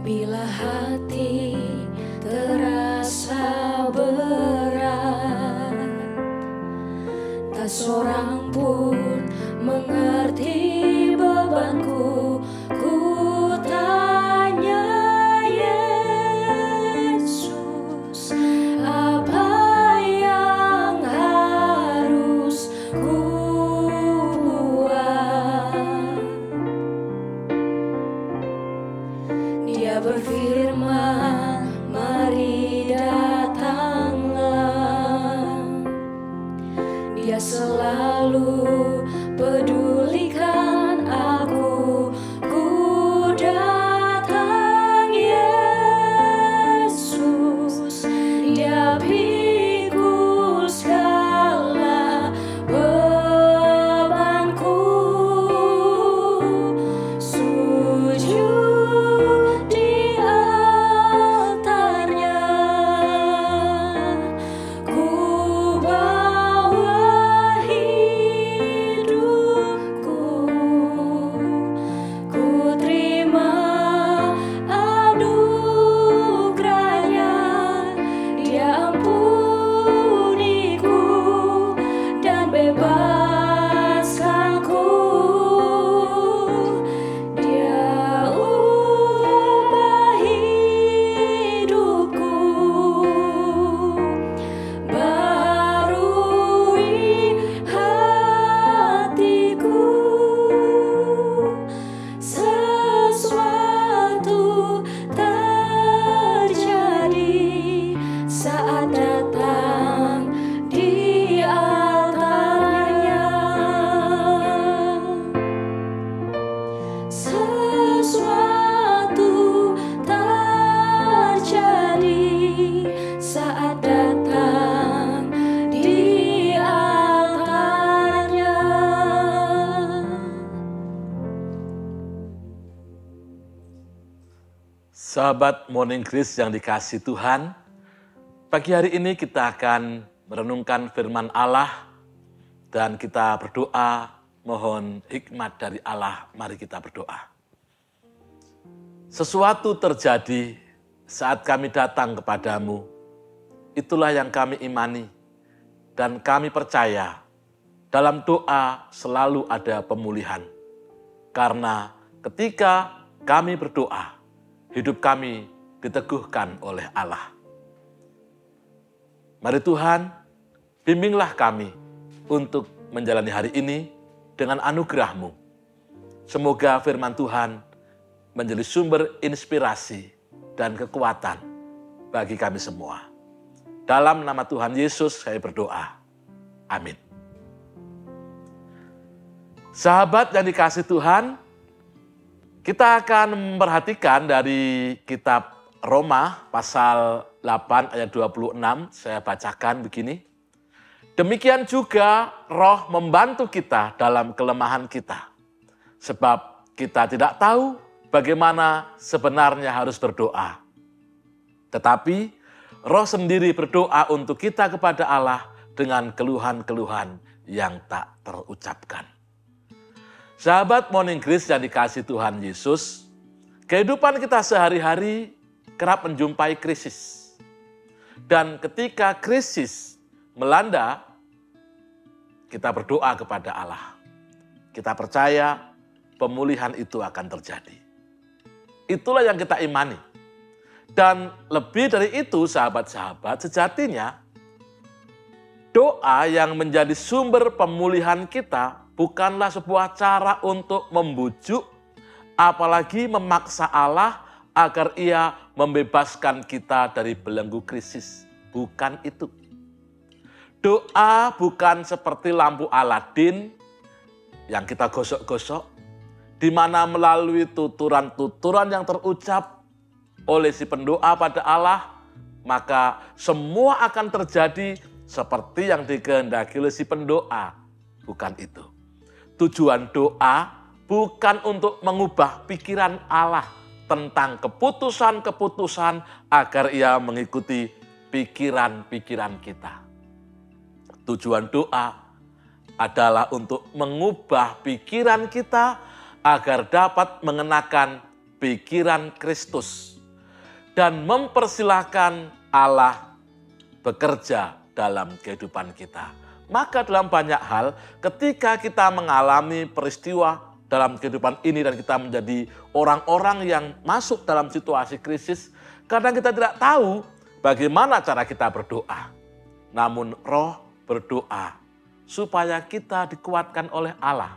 Bila hati terasa berat, tak seorang pun mengerti bebanku. Ku tanya Yesus, apa yang harus ku buat? Dia berfirman, mari datanglah. Dia selalu pedulikan aku. Ku datang Yesus, Dia pikul segala bebanku. Sujud di altarnya, ku bawa hidupku. Ku terima anugerahnya, Dia ampuniku dan bebaskanku. Dia ubah hidupku, barui hatiku. Sesuatu terjadi saat datang di altarnya. Sesuatu terjadi saat datang di altarnya. Sahabat Morning Grace yang dikasihi Tuhan, pagi hari ini kita akan merenungkan firman Allah dan kita berdoa mohon hikmat dari Allah. Mari kita berdoa. Sesuatu terjadi saat kami datang kepadamu, itulah yang kami imani dan kami percaya dalam doa selalu ada pemulihan. Karena ketika kami berdoa, hidup kami diteguhkan oleh Allah. Mari Tuhan, bimbinglah kami untuk menjalani hari ini dengan anugerah-Mu. Semoga firman Tuhan menjadi sumber inspirasi dan kekuatan bagi kami semua. Dalam nama Tuhan Yesus saya berdoa. Amin. Sahabat yang dikasihi Tuhan, kita akan memperhatikan dari kitab Roma pasal 8 ayat 26, saya bacakan begini. Demikian juga Roh membantu kita dalam kelemahan kita. Sebab kita tidak tahu bagaimana sebenarnya harus berdoa. Tetapi Roh sendiri berdoa untuk kita kepada Allah dengan keluhan-keluhan yang tak terucapkan. Sahabat Morning Grace yang dikasihi Tuhan Yesus, kehidupan kita sehari-hari kerap menjumpai krisis. Dan ketika krisis melanda, kita berdoa kepada Allah. Kita percaya pemulihan itu akan terjadi. Itulah yang kita imani. Dan lebih dari itu sahabat-sahabat, sejatinya doa yang menjadi sumber pemulihan kita bukanlah sebuah cara untuk membujuk, apalagi memaksa Allah agar Ia membebaskan kita dari belenggu krisis. Bukan itu. Doa bukan seperti lampu Aladin yang kita gosok-gosok, di mana melalui tuturan-tuturan yang terucap oleh si pendoa pada Allah, maka semua akan terjadi seperti yang dikehendaki oleh si pendoa. Bukan itu. Tujuan doa bukan untuk mengubah pikiran Allah tentang keputusan-keputusan agar Ia mengikuti pikiran-pikiran kita. Tujuan doa adalah untuk mengubah pikiran kita agar dapat mengenakan pikiran Kristus dan mempersilahkan Allah bekerja dalam kehidupan kita. Maka dalam banyak hal ketika kita mengalami peristiwa dalam kehidupan ini dan kita menjadi orang-orang yang masuk dalam situasi krisis, kadang kita tidak tahu bagaimana cara kita berdoa. Namun Roh berdoa supaya kita dikuatkan oleh Allah.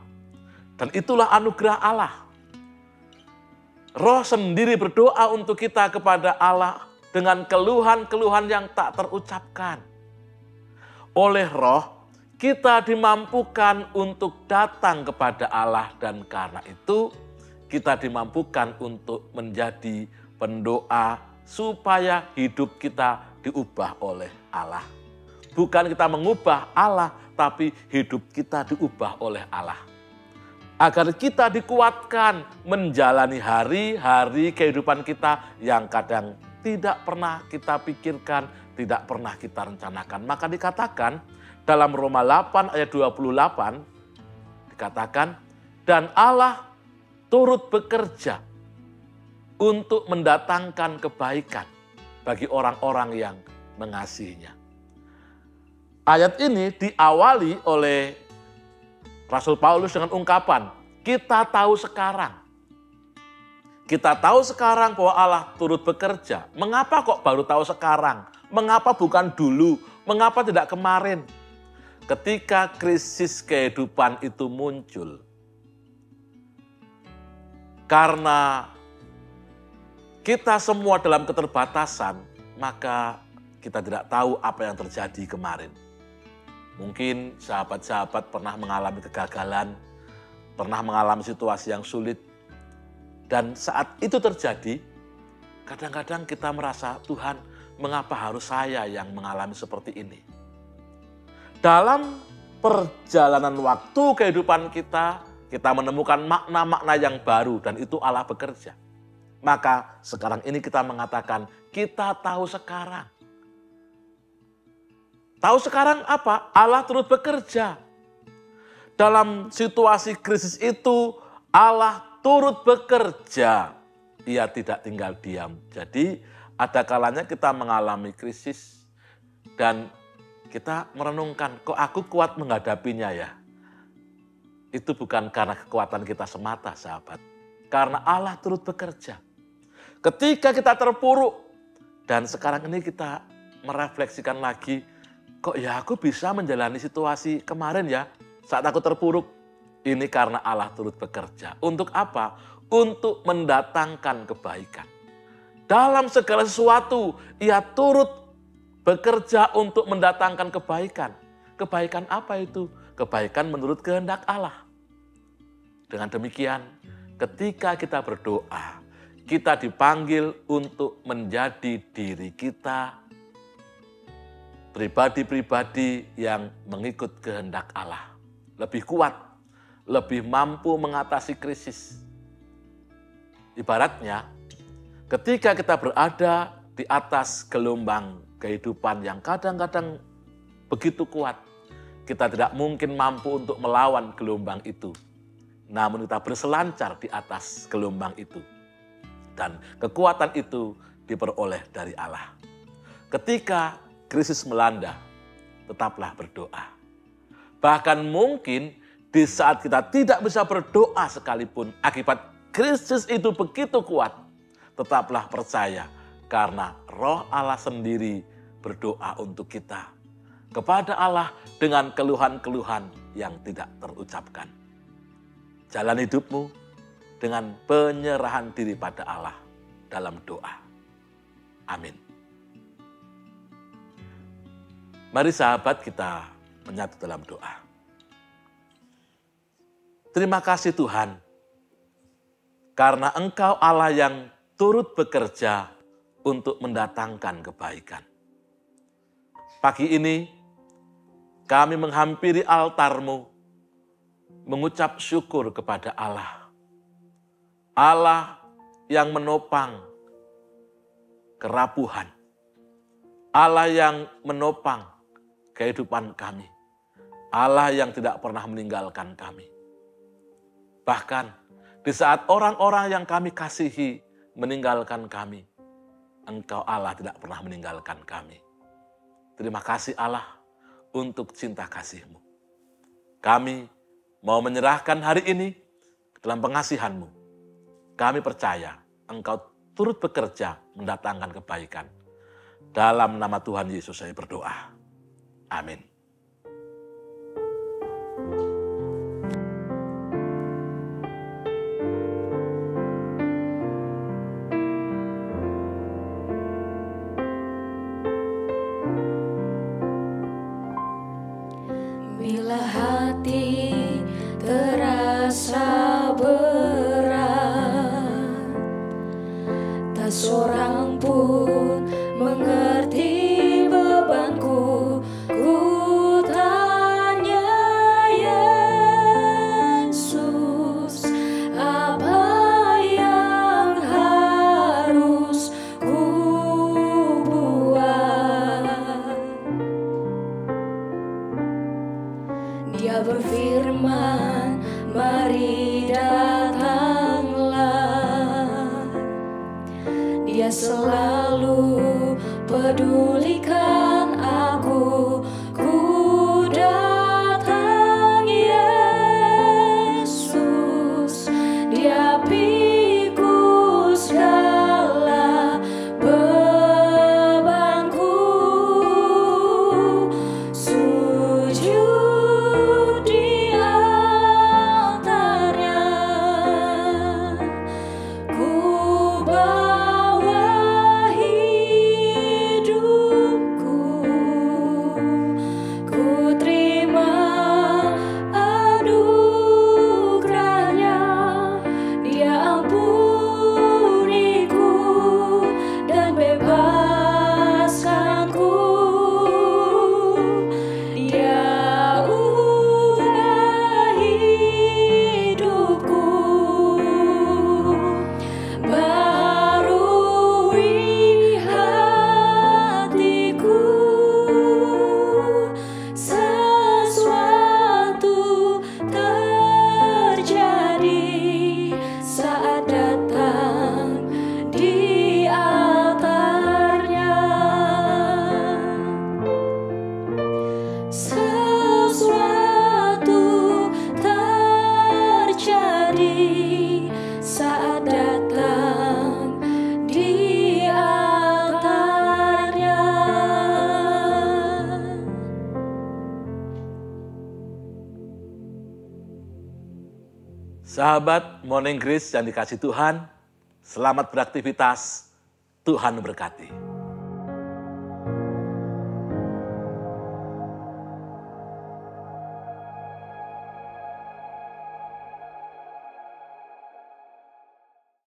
Dan itulah anugerah Allah. Roh sendiri berdoa untuk kita kepada Allah dengan keluhan-keluhan yang tak terucapkan. Oleh Roh, kita dimampukan untuk datang kepada Allah dan karena itu kita dimampukan untuk menjadi pendoa supaya hidup kita diubah oleh Allah. Bukan kita mengubah Allah, tapi hidup kita diubah oleh Allah. Agar kita dikuatkan menjalani hari-hari kehidupan kita yang kadang tidak pernah kita pikirkan, tidak pernah kita rencanakan. Maka dikatakan dalam Roma 8 ayat 28, dikatakan, dan Allah turut bekerja untuk mendatangkan kebaikan bagi orang-orang yang mengasihinya. Ayat ini diawali oleh Rasul Paulus dengan ungkapan, kita tahu sekarang. Kita tahu sekarang bahwa Allah turut bekerja. Mengapa kok baru tahu sekarang? Mengapa bukan dulu? Mengapa tidak kemarin? Ketika krisis kehidupan itu muncul. Karena kita semua dalam keterbatasan, maka kita tidak tahu apa yang terjadi kemarin. Mungkin sahabat-sahabat pernah mengalami kegagalan, pernah mengalami situasi yang sulit. Dan saat itu terjadi, kadang-kadang kita merasa, Tuhan, mengapa harus saya yang mengalami seperti ini? Dalam perjalanan waktu kehidupan kita menemukan makna-makna yang baru dan itu Allah bekerja. Maka sekarang ini kita mengatakan, kita tahu sekarang. Tahu sekarang apa? Allah turut bekerja. Dalam situasi krisis itu, Allah turut bekerja. Ia tidak tinggal diam. Jadi ada kalanya kita mengalami krisis dan kita merenungkan, kok aku kuat menghadapinya ya? Itu bukan karena kekuatan kita semata, sahabat. Karena Allah turut bekerja. Ketika kita terpuruk dan sekarang ini kita merefleksikan lagi, kok ya aku bisa menjalani situasi kemarin ya saat aku terpuruk. Ini karena Allah turut bekerja. Untuk apa? Untuk mendatangkan kebaikan. Dalam segala sesuatu, ia turut bekerja untuk mendatangkan kebaikan. Kebaikan apa itu? Kebaikan menurut kehendak Allah. Dengan demikian, ketika kita berdoa, kita dipanggil untuk menjadi diri kita, pribadi-pribadi yang mengikut kehendak Allah. Lebih kuat, lebih mampu mengatasi krisis. Ibaratnya, ketika kita berada di atas gelombang kehidupan yang kadang-kadang begitu kuat, kita tidak mungkin mampu untuk melawan gelombang itu. Namun kita berselancar di atas gelombang itu. Dan kekuatan itu diperoleh dari Allah. Ketika krisis melanda, tetaplah berdoa. Bahkan mungkin di saat kita tidak bisa berdoa sekalipun akibat krisis itu begitu kuat, tetaplah percaya karena Roh Allah sendiri berdoa untuk kita kepada Allah dengan keluhan-keluhan yang tidak terucapkan. Jalan hidupmu dengan penyerahan diri pada Allah dalam doa. Amin. Mari sahabat kita menyatu dalam doa. Terima kasih Tuhan, karena Engkau Allah yang turut bekerja untuk mendatangkan kebaikan. Pagi ini kami menghampiri altar-Mu, mengucap syukur kepada Allah. Allah yang menopang kerapuhan. Allah yang menopang kehidupan kami. Allah yang tidak pernah meninggalkan kami. Bahkan Di saat orang-orang yang kami kasihi meninggalkan kami, Engkau Allah tidak pernah meninggalkan kami. Terima kasih Allah untuk cinta kasih-Mu. Kami mau menyerahkan hari ini ke dalam pengasihan-Mu. Kami percaya Engkau turut bekerja mendatangkan kebaikan. Dalam nama Tuhan Yesus saya berdoa. Amin. Bila hati terasa berat, tak seorang pun mengerti bebanku. Ku tanya Yesus, apa yang harus ku buat? Dia berfirman, mari datanglah. Dia selalu pedulikan aku. Ku datang Yesus, Dia pikul segala bebanku. Sujud di altarnya, ku bawa hidupku. Ku terima anugerahnya, Dia ampuniku dan bebaskanku. Dia ubah hidupku, barui hatiku. Sesuatu terjadi saat datang di altarnya. Sesuatu terjadi saat datang di altarnya. Sahabat Morning Grace yang dikasih Tuhan, selamat beraktivitas. Tuhan memberkati.